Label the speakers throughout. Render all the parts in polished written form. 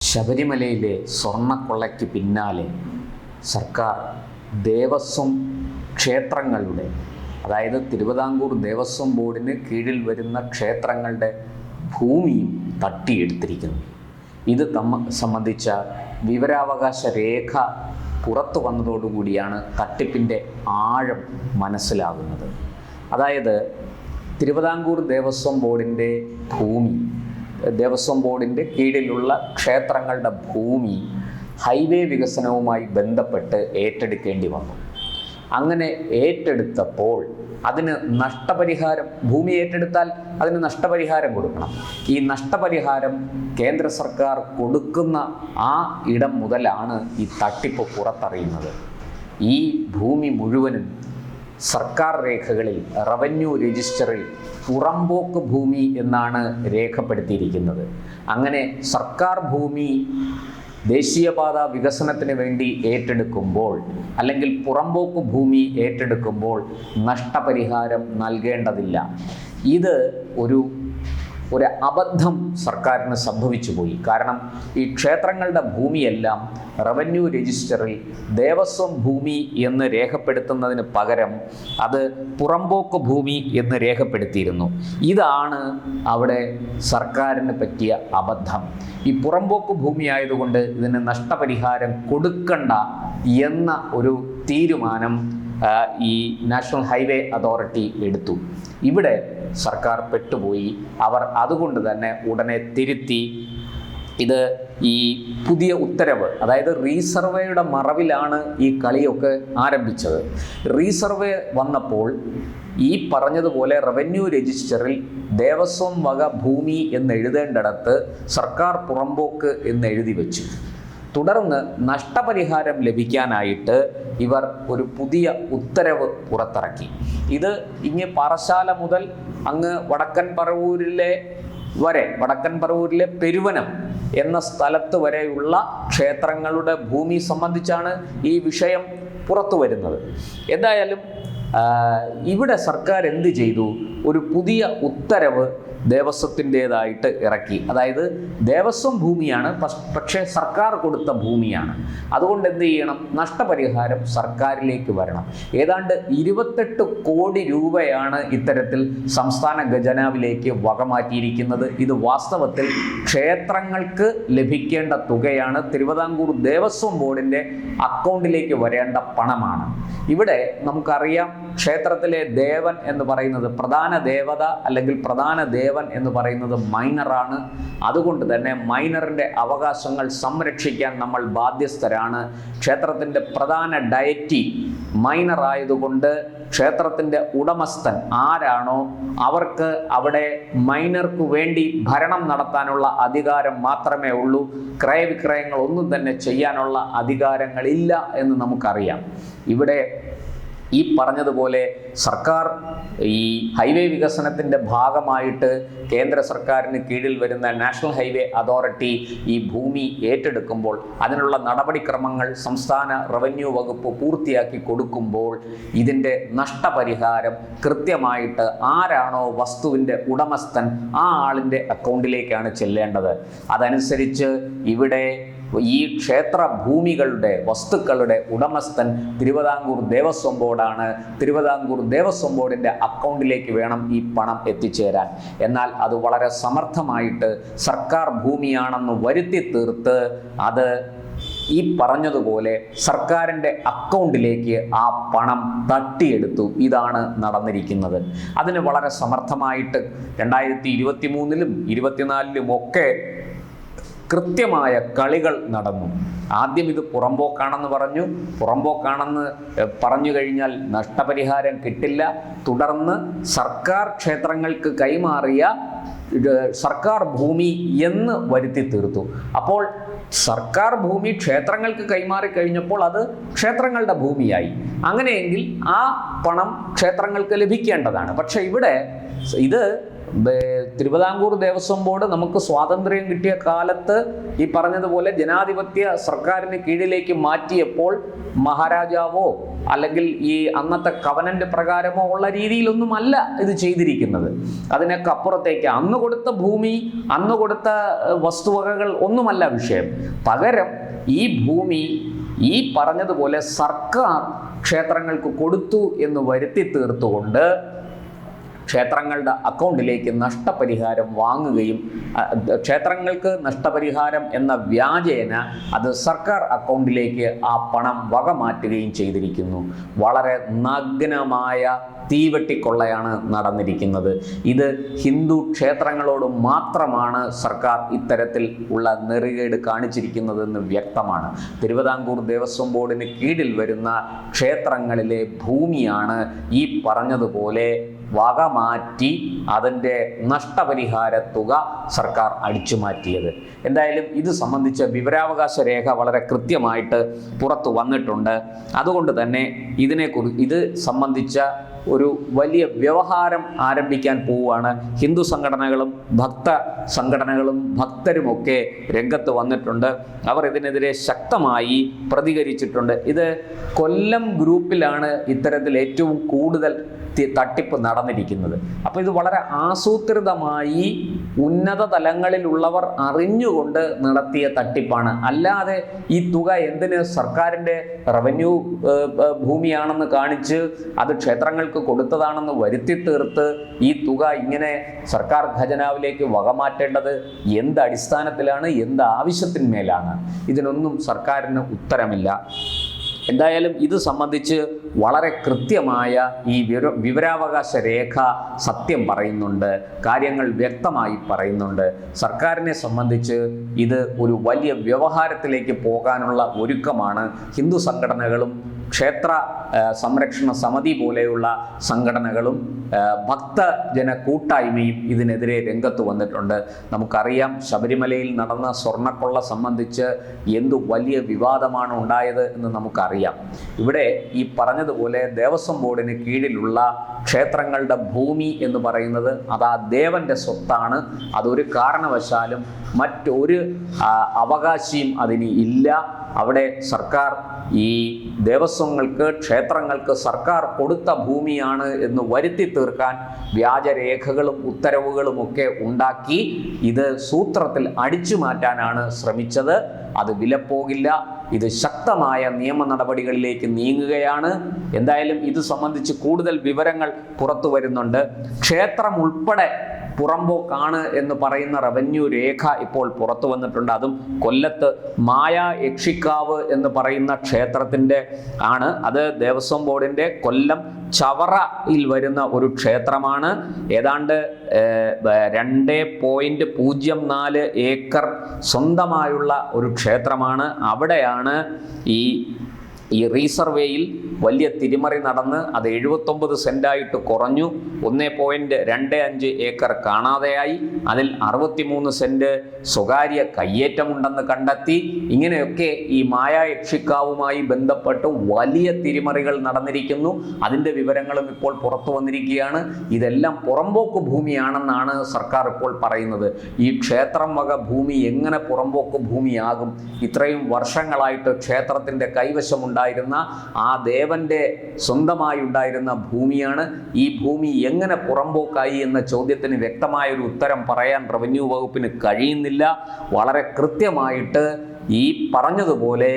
Speaker 1: ശബരിമലയിലെ സ്വർണ്ണക്കൊള്ളയ്ക്ക് പിന്നാലെ സർക്കാർ ദേവസ്വം ക്ഷേത്രങ്ങളുടെ, അതായത് തിരുവിതാംകൂർ ദേവസ്വം ബോർഡിന് കീഴിൽ വരുന്ന ക്ഷേത്രങ്ങളുടെ ഭൂമിയും തട്ടിയെടുത്തിരിക്കുന്നു. ഇത് സംബന്ധിച്ച വിവരാവകാശ രേഖ പുറത്തു വന്നതോടുകൂടിയാണ് തട്ടിപ്പിൻ്റെ ആഴം മനസ്സിലാകുന്നത്. അതായത് തിരുവിതാംകൂർ ദേവസ്വം ബോർഡിൻ്റെ ഭൂമി, ദേവസ്വം ബോർഡിൻ്റെ കീഴിലുള്ള ക്ഷേത്രങ്ങളുടെ ഭൂമി ഹൈവേ വികസനവുമായി ബന്ധപ്പെട്ട് ഏറ്റെടുക്കേണ്ടി വന്നു. അങ്ങനെ ഏറ്റെടുത്തപ്പോൾ അതിന് നഷ്ടപരിഹാരം, ഭൂമി ഏറ്റെടുത്താൽ അതിന് നഷ്ടപരിഹാരം കൊടുക്കണം. ഈ നഷ്ടപരിഹാരം കേന്ദ്ര സർക്കാർ കൊടുക്കുന്ന ആ ഇടം മുതലാണ് ഈ തട്ടിപ്പ് പുറത്തറിയുന്നത്. ഈ ഭൂമി മുഴുവനും സർക്കാർ രേഖകളിൽ, റവന്യൂ രജിസ്റ്ററിൽ പുറമ്പോക്ക് ഭൂമി എന്നാണ് രേഖപ്പെടുത്തിയിരിക്കുന്നത്. അങ്ങനെ സർക്കാർ ഭൂമി ദേശീയപാത വികസനത്തിന് വേണ്ടി ഏറ്റെടുക്കുമ്പോൾ, അല്ലെങ്കിൽ പുറമ്പോക്ക് ഭൂമി ഏറ്റെടുക്കുമ്പോൾ നഷ്ടപരിഹാരം നൽകേണ്ടതില്ല. ഇത് ഒരു അബദ്ധം സർക്കാരിന് സംഭവിച്ചു പോയി. കാരണം ഈ ക്ഷേത്രങ്ങളുടെ ഭൂമിയെല്ലാം റവന്യൂ രജിസ്റ്ററിൽ ദേവസ്വം ഭൂമി എന്ന് രേഖപ്പെടുത്തുന്നതിന് പകരം അത് പുറമ്പോക്ക് ഭൂമി എന്ന് രേഖപ്പെടുത്തിയിരുന്നു. ഇതാണ് അവിടെ സർക്കാരിന് പറ്റിയ അബദ്ധം. ഈ പുറമ്പോക്ക് ഭൂമി ആയതുകൊണ്ട് ഇതിന് നഷ്ടപരിഹാരം കൊടുക്കണ്ട എന്ന ഒരു തീരുമാനം ഈ നാഷണൽ ഹൈവേ അതോറിറ്റി എടുത്തു. ഇവിടെ സർക്കാർ പെട്ടുപോയി. അവർ അതുകൊണ്ട് തന്നെ ഉടനെ തിരുത്തി. ഇത് ഈ പുതിയ ഉത്തരവ്, അതായത് റീസർവേയുടെ മറവിലാണ് ഈ കളിയൊക്കെ ആരംഭിച്ചത്. റീസർവേ വന്നപ്പോൾ ഈ പറഞ്ഞതുപോലെ റവന്യൂ രജിസ്റ്ററിൽ ദേവസ്വം വക ഭൂമി എന്ന് എഴുതേണ്ടിടത്ത് സർക്കാർ പുറമ്പോക്ക് എന്ന് എഴുതി വെച്ചു. തുടർന്ന് നഷ്ടപരിഹാരം ലഭിക്കാനായിട്ട് ഇവർ ഒരു പുതിയ ഉത്തരവ് പുറത്തിറക്കി. ഇത് ഇങ്ങ് പാറശാല മുതൽ അങ്ങ് വടക്കൻ പറവൂരിലെ പെരുവനം എന്ന സ്ഥലത്ത് വരെയുള്ള ക്ഷേത്രങ്ങളുടെ ഭൂമി സംബന്ധിച്ചാണ് ഈ വിഷയം പുറത്തു വരുന്നത്. എന്തായാലും ഇവിടെ സർക്കാർ എന്ത് ചെയ്തു? ഒരു പുതിയ ഉത്തരവ് ദേവസ്വത്തിൻ്റേതായിട്ട് ഇറക്കി. അതായത് ദേവസ്വം ഭൂമിയാണ്, പക്ഷേ സർക്കാർ കൊടുത്ത ഭൂമിയാണ്. അതുകൊണ്ട് എന്ത് ചെയ്യണം? നഷ്ടപരിഹാരം സർക്കാരിലേക്ക് വരണം. ഏതാണ്ട് 28 കോടി രൂപയാണ് ഇത്തരത്തിൽ സംസ്ഥാന ഖജനാവിലേക്ക് വകമാറ്റിയിരിക്കുന്നത്. ഇത് വാസ്തവത്തിൽ ക്ഷേത്രങ്ങൾക്ക് ലഭിക്കേണ്ട തുകയാണ്. തിരുവിതാംകൂർ ദേവസ്വം ബോർഡിൻ്റെ അക്കൗണ്ടിലേക്ക് വരേണ്ട പണമാണ്. ഇവിടെ നമുക്കറിയാം, ക്ഷേത്രത്തിലെ ദേവൻ എന്ന് പറയുന്നത്, പ്രധാന ദേവത അല്ലെങ്കിൽ പ്രധാന ദേവൻ എന്ന് പറയുന്നത് മൈനറാണ്. അതുകൊണ്ട് തന്നെ മൈനറിൻ്റെ അവകാശങ്ങൾ സംരക്ഷിക്കാൻ നമ്മൾ ബാധ്യസ്ഥരാണ്. ക്ഷേത്രത്തിൻ്റെ പ്രധാന ഡയറ്റി മൈനർ ആയതുകൊണ്ട് ക്ഷേത്രത്തിൻ്റെ ഉടമസ്ഥൻ ആരാണോ അവർക്ക് അവിടെ മൈനർക്ക് വേണ്ടി ഭരണം നടത്താനുള്ള അധികാരം മാത്രമേ ഉള്ളൂ. ക്രയവിക്രയങ്ങൾ ഒന്നും തന്നെ ചെയ്യാനുള്ള അധികാരങ്ങളില്ല എന്ന് നമുക്കറിയാം. ഇവിടെ ഈ പറഞ്ഞതുപോലെ സർക്കാർ ഈ ഹൈവേ വികസനത്തിൻ്റെ ഭാഗമായിട്ട് കേന്ദ്ര സർക്കാരിന് കീഴിൽ വരുന്ന നാഷണൽ ഹൈവേ അതോറിറ്റി ഈ ഭൂമി ഏറ്റെടുക്കുമ്പോൾ അതിനുള്ള നടപടിക്രമങ്ങൾ സംസ്ഥാന റവന്യൂ വകുപ്പ് പൂർത്തിയാക്കി കൊടുക്കുമ്പോൾ ഇതിൻ്റെ നഷ്ടപരിഹാരം കൃത്യമായിട്ട് ആരാണോ വസ്തുവിൻ്റെ ഉടമസ്ഥൻ ആ ആളിൻ്റെ അക്കൗണ്ടിലേക്കാണ് ചെല്ലേണ്ടത്. അതനുസരിച്ച് ഇവിടെ ഈ ക്ഷേത്ര ഭൂമികളുടെ, വസ്തുക്കളുടെ ഉടമസ്ഥൻ തിരുവിതാംകൂർ ദേവസ്വം ബോർഡാണ്. തിരുവിതാംകൂർ ദേവസ്വം ബോർഡിൻ്റെ അക്കൗണ്ടിലേക്ക് വേണം ഈ പണം എത്തിച്ചേരാൻ. എന്നാൽ അത് വളരെ സമർത്ഥമായിട്ട് സർക്കാർ ഭൂമിയാണെന്ന് വരുത്തി തീർത്ത് അത് ഈ പറഞ്ഞതുപോലെ സർക്കാരിൻ്റെ അക്കൗണ്ടിലേക്ക് ആ പണം തട്ടിയെടുത്തു. ഇതാണ് നടന്നിരിക്കുന്നത്. അതിന് വളരെ സമർത്ഥമായിട്ട് 2023-ലും 2024-ലും ഒക്കെ കൃത്യമായ കളികൾ നടന്നു. ആദ്യം ഇത് പുറമ്പോക്കാണെന്ന് പറഞ്ഞു കഴിഞ്ഞാൽ നഷ്ടപരിഹാരം കിട്ടില്ല. തുടർന്ന് സർക്കാർ ക്ഷേത്രങ്ങൾക്ക് കൈമാറിയ സർക്കാർ ഭൂമി എന്ന് വരുത്തി തീർത്തു. അപ്പോൾ സർക്കാർ ഭൂമി ക്ഷേത്രങ്ങൾക്ക് കൈമാറി കഴിഞ്ഞപ്പോൾ അത് ക്ഷേത്രങ്ങളുടെ ഭൂമിയായി. അങ്ങനെയെങ്കിൽ ആ പണം ക്ഷേത്രങ്ങൾക്ക് ലഭിക്കേണ്ടതാണ്. പക്ഷേ ഇവിടെ ഇത് തിരുവിതാംകൂർ ദേവസ്വം ബോർഡ് നമുക്ക് സ്വാതന്ത്ര്യം കിട്ടിയ കാലത്ത് ഈ പറഞ്ഞതുപോലെ ജനാധിപത്യ സർക്കാരിന് കീഴിലേക്ക് മാറ്റിയപ്പോൾ മഹാരാജാവോ അല്ലെങ്കിൽ ഈ അന്നത്തെ കവനന്റ് പ്രകാരമോ ഉള്ള രീതിയിലൊന്നുമല്ല ഇത് ചെയ്തിരിക്കുന്നത്. അതിനൊക്കെ അപ്പുറത്തേക്ക് അന്ന് കൊടുത്ത ഭൂമി, അന്ന് കൊടുത്ത വസ്തുവകകൾ ഒന്നുമല്ല വിഷയം. പകരം ഈ ഭൂമി ഈ പറഞ്ഞതുപോലെ സർക്കാർ ക്ഷേത്രങ്ങൾക്ക് കൊടുത്തു എന്ന് വരുത്തി തീർത്തുകൊണ്ട് ക്ഷേത്രങ്ങളുടെ അക്കൗണ്ടിലേക്ക് നഷ്ടപരിഹാരം വാങ്ങുകയും ക്ഷേത്രങ്ങൾക്ക് നഷ്ടപരിഹാരം എന്ന വ്യാജേന അത് സർക്കാർ അക്കൗണ്ടിലേക്ക് ആ പണം വകമാറ്റുകയും ചെയ്തിരിക്കുന്നു. വളരെ നഗ്നമായ തീവെട്ടിക്കൊള്ളയാണ് നടന്നിരിക്കുന്നത്. ഇത് ഹിന്ദു ക്ഷേത്രങ്ങളോട് മാത്രമാണ് സർക്കാർ ഇത്തരത്തിൽ ഉള്ള നെറികേട് കാണിച്ചിരിക്കുന്നതെന്ന് വ്യക്തമാണ്. തിരുവിതാംകൂർ ദേവസ്വം ബോർഡിന് കീഴിൽ വരുന്ന ക്ഷേത്രങ്ങളിലെ ഭൂമിയാണ് ഈ പറഞ്ഞതുപോലെ വകമാറ്റി അതിൻ്റെ നഷ്ടപരിഹാര തുക സർക്കാർ അടിച്ചു മാറ്റിയത്. എന്തായാലും ഇത് സംബന്ധിച്ച വിവരാവകാശ രേഖ വളരെ കൃത്യമായിട്ട് പുറത്തു വന്നിട്ടുണ്ട്. അതുകൊണ്ട് തന്നെ ഇത് സംബന്ധിച്ച ഒരു വലിയ വ്യവഹാരം ആരംഭിക്കാൻ പോവുകയാണ്. ഹിന്ദു സംഘടനകളും ഭക്ത സംഘടനകളും ഭക്തരുമൊക്കെ രംഗത്ത് വന്നിട്ടുണ്ട്. അവർ ഇതിനെതിരെ ശക്തമായി പ്രതികരിച്ചിട്ടുണ്ട്. ഇത് കൊല്ലം ഗ്രൂപ്പിലാണ് ഇത്തരത്തിൽ ഏറ്റവും കൂടുതൽ തട്ടിപ്പ് നടന്നിരിക്കുന്നത്. അപ്പോൾ ഇത് വളരെ ആസൂത്രിതമായി ഉന്നത തലങ്ങളിലുള്ളവർ അറിഞ്ഞുകൊണ്ട് നടത്തിയ തട്ടിപ്പാണ്. അല്ലാതെ ഈ തുക എന്തിന് സർക്കാരിൻ്റെ റവന്യൂ ഭൂമിയാണെന്ന് കാണിച്ച് അത് ക്ഷേത്രങ്ങൾക്ക് കൊടുത്തതാണെന്ന് വരുത്തി തീർത്ത് ഈ തുക ഇങ്ങനെ സർക്കാർ ഖജനാവിലേക്ക് വകമാറ്റേണ്ടത് എന്ത് അടിസ്ഥാനത്തിലാണ്, എന്ത് ആവശ്യത്തിന്മേലാണ്? ഇതിനൊന്നും സർക്കാരിന് ഉത്തരമില്ല. എന്തായാലും ഇത് സംബന്ധിച്ച് വളരെ കൃത്യമായ ഈ വിവരാവകാശ രേഖ സത്യം പറയുന്നുണ്ട്, കാര്യങ്ങൾ വ്യക്തമായി പറയുന്നുണ്ട്. സർക്കാരിനെ സംബന്ധിച്ച് ഇത് ഒരു വലിയ വ്യവഹാരത്തിലേക്ക് പോകാനുള്ള ഒരുക്കമാണ്. ഹിന്ദു സംഘടനകളും ക്ഷേത്ര സംരക്ഷണ സമിതി പോലെയുള്ള സംഘടനകളും ഭക്തജന കൂട്ടായ്മയും ഇതിനെതിരെ രംഗത്ത് വന്നിട്ടുണ്ട്. നമുക്കറിയാം ശബരിമലയിൽ നടന്ന സ്വർണ്ണക്കൊള്ള സംബന്ധിച്ച് എന്തു വലിയ വിവാദമാണ് ഉണ്ടായത് എന്ന് നമുക്കറിയാം. ഇവിടെ ഈ പറഞ്ഞതുപോലെ ദേവസ്വം ബോർഡിന് കീഴിലുള്ള ക്ഷേത്രങ്ങളുടെ ഭൂമി എന്ന് പറയുന്നത് അത് ആ ദേവന്റെ സ്വത്താണ്. അതൊരു കാരണവശാലും മറ്റൊരു അവകാശിയും അതിന് ഇല്ല. അവിടെ സർക്കാർ ഈ ദേവസ്വങ്ങൾക്ക് ക്ഷേത്രങ്ങൾക്ക് സർക്കാർ കൊടുത്ത ഭൂമിയാണ് എന്ന് വരുത്തി തീർക്കാൻ വ്യാജരേഖകളും ഉത്തരവുകളുമൊക്കെ ഉണ്ടാക്കി ഇത് സൂത്രത്തിൽ അടിച്ചു മാറ്റാനാണ് ശ്രമിച്ചത്. അത് വിലപ്പോകില്ല. ഇത് ശക്തമായ നിയമ നടപടികളിലേക്ക് നീങ്ങുകയാണ്. എന്തായാലും ഇത് സംബന്ധിച്ച് കൂടുതൽ വിവരങ്ങൾ പുറത്തു വരുന്നുണ്ട്. ക്ഷേത്രം ഉൾപ്പെടെ പുറമ്പോക്കാണ് എന്ന് പറയുന്ന റവന്യൂ രേഖ ഇപ്പോൾ പുറത്തു വന്നിട്ടുണ്ട്. അതും കൊല്ലത്ത് മായ യക്ഷിക്കാവ് എന്ന് പറയുന്ന ക്ഷേത്രത്തിൻ്റെ ആണ്. അത് ദേവസ്വം ബോർഡിൻ്റെ കൊല്ലം ചവറയിൽ വരുന്ന ഒരു ക്ഷേത്രമാണ്. ഏതാണ്ട് 2.04 ഏക്കർ സ്വന്തമായുള്ള ഒരു ക്ഷേത്രമാണ്. അവിടെയാണ് ഈ റീസർവേയിൽ വലിയ തിരിമറി നടന്ന് അത് 79 സെൻറ്റായിട്ട് കുറഞ്ഞു. 1.25 ഏക്കർ കാണാതെയായി. അതിൽ 63 സെൻറ്റ് സ്വകാര്യ കയ്യേറ്റമുണ്ടെന്ന് കണ്ടെത്തി. ഇങ്ങനെയൊക്കെ ഈ മായായക്ഷിക്കാവുമായി ബന്ധപ്പെട്ട് വലിയ തിരിമറികൾ നടന്നിരിക്കുന്നു. അതിൻ്റെ വിവരങ്ങളും ഇപ്പോൾ പുറത്തു വന്നിരിക്കുകയാണ്. ഇതെല്ലാം പുറമ്പോക്ക് ഭൂമിയാണെന്നാണ് സർക്കാർ ഇപ്പോൾ പറയുന്നത്. ഈ ക്ഷേത്രം വക ഭൂമി എങ്ങനെ പുറമ്പോക്ക് ഭൂമിയാകും? ഇത്രയും വർഷങ്ങളായിട്ട് ക്ഷേത്രത്തിൻ്റെ കൈവശമുണ്ടായിരുന്ന ആ ദേവന്റെ സ്വന്തമായി ഉണ്ടായിരുന്ന ഭൂമിയാണ്. ഈ ഭൂമി എങ്ങനെ പുറമ്പോക്കായി എന്ന ചോദ്യത്തിന് വ്യക്തമായൊരു ഉത്തരം പറയാൻ റവന്യൂ വകുപ്പിന് കഴിയുന്നില്ല. വളരെ കൃത്യമായിട്ട് ഈ പറഞ്ഞതുപോലെ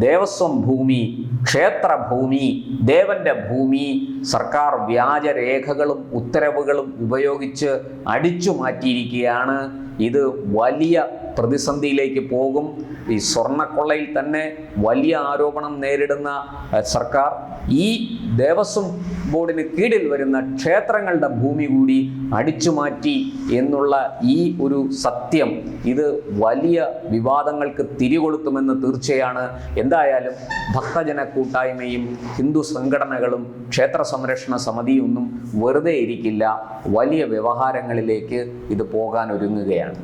Speaker 1: ദേവസ്വം ഭൂമി, ക്ഷേത്രഭൂമി, ദേവന്റെ ഭൂമി സർക്കാർ വ്യാജരേഖകളും ഉത്തരവുകളും ഉപയോഗിച്ച് അടിച്ചു മാറ്റിയിരിക്കുകയാണ്. ഇത് വലിയ പ്രതിസന്ധിയിലേക്ക് പോകും. ഈ സ്വർണ്ണക്കൊള്ളയിൽ തന്നെ വലിയ ആരോപണം നേരിടുന്ന സർക്കാർ ഈ ദേവസ്വം ബോർഡിന് കീഴിൽ വരുന്ന ക്ഷേത്രങ്ങളുടെ ഭൂമി കൂടി അടിച്ചു മാറ്റി എന്നുള്ള ഈ ഒരു സത്യം ഇത് വലിയ വിവാദങ്ങൾക്ക് തിരികൊളുത്തുമെന്ന് തീർച്ചയാണ്. എന്തായാലും ഭക്തജന കൂട്ടായ്മയും ഹിന്ദു സംഘടനകളും ക്ഷേത്ര സംരക്ഷണ സമിതിയൊന്നും വെറുതെ ഇരിക്കില്ല. വലിയ വ്യവഹാരങ്ങളിലേക്ക് ഇത് പോകാൻ ഒരുങ്ങുകയാണ്.